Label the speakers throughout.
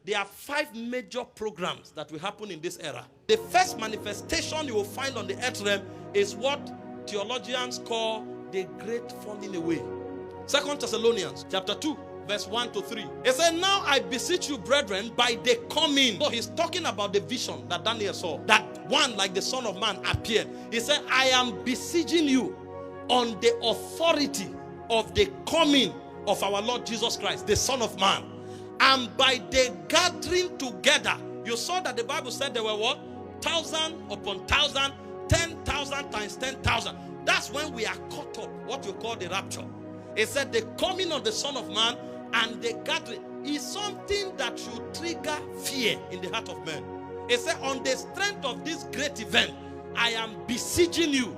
Speaker 1: there are 5 major programs that will happen in this era. The first manifestation you will find on the earth realm is what theologians call the great falling away. 2 Thessalonians chapter 2, verse 1 to 3. It said, now I beseech you, brethren, by the coming. So he's talking about the vision that Daniel saw. That one like the Son of Man appeared. He said, I am beseeching you on the authority of the coming of our Lord Jesus Christ, the Son of Man. And by the gathering together. You saw that the Bible said there were what? 1,000 upon 1,000, 10,000 times 10,000. That's when we are caught up, what you call the rapture. It said the coming of the Son of Man and the gathering is something that should trigger fear in the heart of men. It said, on the strength of this great event, I am beseeching you.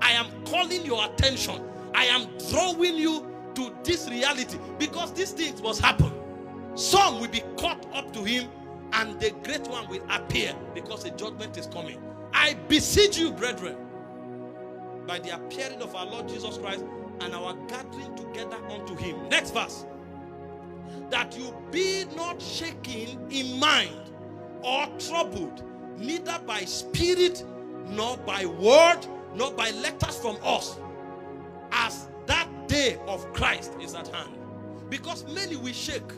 Speaker 1: I am calling your attention. I am drawing you to this reality, because these things must happen. Some will be caught up to him, and the great one will appear, because a judgment is coming. I beseech you, brethren, by the appearing of our Lord Jesus Christ and our gathering together unto him. Next verse. That you be not shaken in mind or troubled, neither by spirit, nor by word, nor by letters from us, as that day of Christ is at hand. Because many will shake,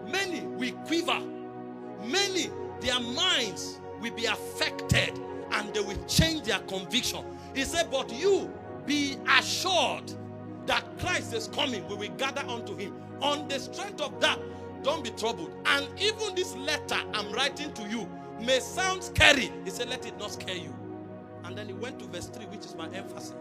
Speaker 1: many will quiver, many, their minds will be affected, and they will change their conviction. He said, but you be assured that Christ is coming. We will gather unto him. On the strength of that, don't be troubled. And even this letter I'm writing to you may sound scary. He said, let it not scare you. And then he went to verse 3, which is my emphasis.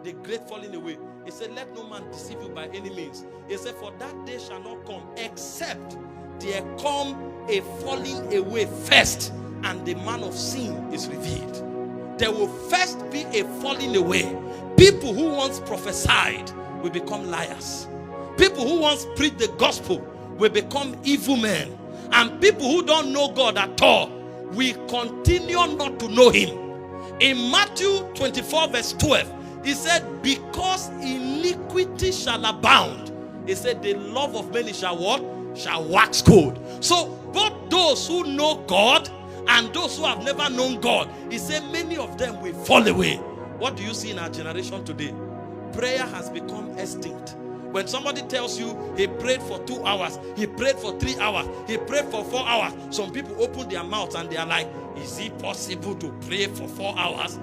Speaker 1: The great falling away. He said, let no man deceive you by any means. He said, for that day shall not come, except there come a falling away first, and the man of sin is revealed. There will first be a falling away. People who once prophesied will become liars. People who once preached the gospel will become evil men. And people who don't know God at all will continue not to know him. In Matthew 24 verse 12, he said, because iniquity shall abound, he said, the love of many shall what? Shall wax cold. So both those who know God and those who have never known God, he said, many of them will fall away. What do you see in our generation today? Prayer has become extinct. When somebody tells you he prayed for 2 hours, he prayed for 3 hours, he prayed for 4 hours, some people open their mouths and they are like, is it possible to pray for 4 hours?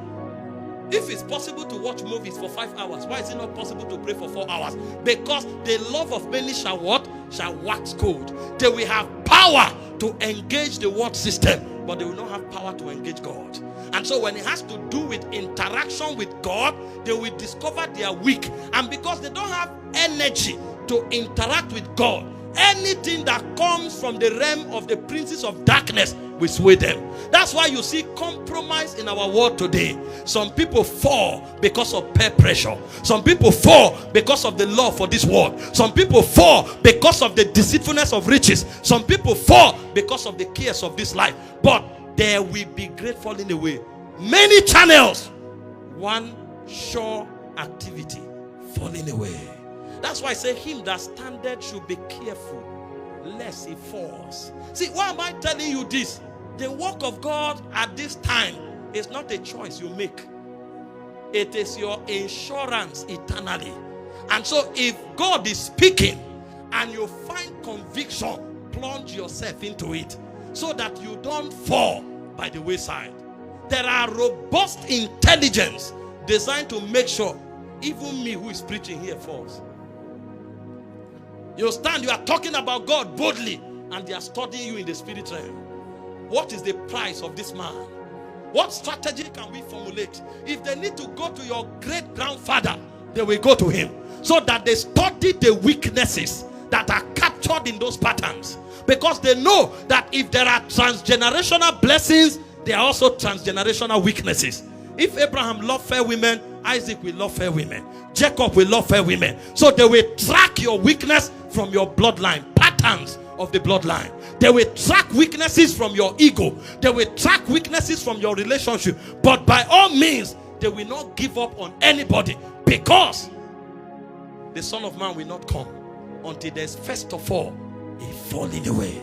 Speaker 1: If it's possible to watch movies for 5 hours, why is it not possible to pray for 4 hours? Because the love of many shall what? Shall wax cold. They will have power to engage the world system, but they will not have power to engage God. And so when it has to do with interaction with God, they will discover they are weak. And because they don't have energy to interact with God, anything that comes from the realm of the princes of darkness will sway them. That's why you see compromise in our world today. Some people fall because of peer pressure. Some people fall because of the love for this world. Some people fall because of the deceitfulness of riches. Some people fall because of the cares of this life. But there will be great falling away. Many channels, one sure activity, falling away. That's why I say him that standeth should be careful lest he falls. See, why am I telling you this? The work of God at this time is not a choice you make. It is your insurance eternally. And so if God is speaking and you find conviction, plunge yourself into it so that you don't fall by the wayside. There are robust intelligence designed to make sure even me who is preaching here falls. You stand, you are talking about God boldly, and they are studying you in the spirit realm. What is the price of this man? What strategy can we formulate? If they need to go to your great grandfather, they will go to him, so that they study the weaknesses that are captured in those patterns. Because they know that if there are transgenerational blessings, there are also transgenerational weaknesses. If Abraham loved fair women, Isaac will love fair women. Jacob will love fair women. So they will track your weakness from your bloodline, patterns of the bloodline. They will track weaknesses from your ego. They will track weaknesses from your relationship. But by all means, they will not give up on anybody, because the Son of Man will not come until there's first of all a falling away.